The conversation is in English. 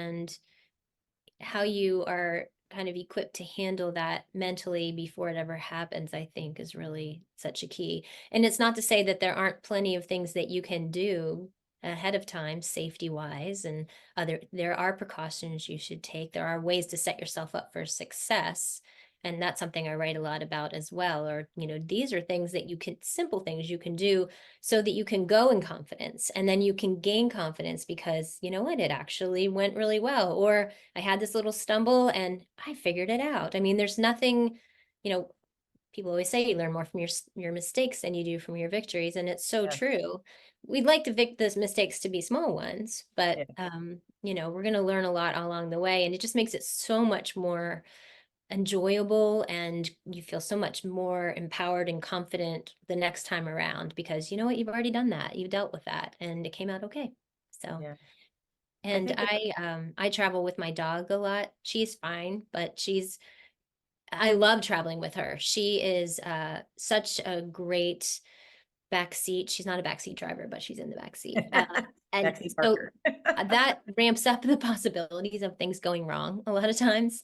and how you are kind of equipped to handle that mentally before it ever happens, I think is really such a key. And it's not to say that there aren't plenty of things that you can do ahead of time, safety wise, and there are precautions you should take. There are ways to set yourself up for success. And that's something I write a lot about as well. Or, these are things that simple things you can do so that you can go in confidence, and then you can gain confidence because you know what, it actually went really well. Or I had this little stumble and I figured it out. I mean, there's nothing, you know, people always say you learn more from your mistakes than you do from your victories, and it's so Yeah. true. We'd like those mistakes to be small ones, but Yeah. we're going to learn a lot along the way, and it just makes it so much more enjoyable, and you feel so much more empowered and confident the next time around because you know what, you've already done that, you've dealt with that, and it came out okay. So, Yeah. I and think it's I travel with my dog a lot. She's fine, but I love traveling with her. She is such a great backseat. She's not a backseat driver, but she's in the backseat. And backseat so Parker. that ramps up the possibilities of things going wrong a lot of times.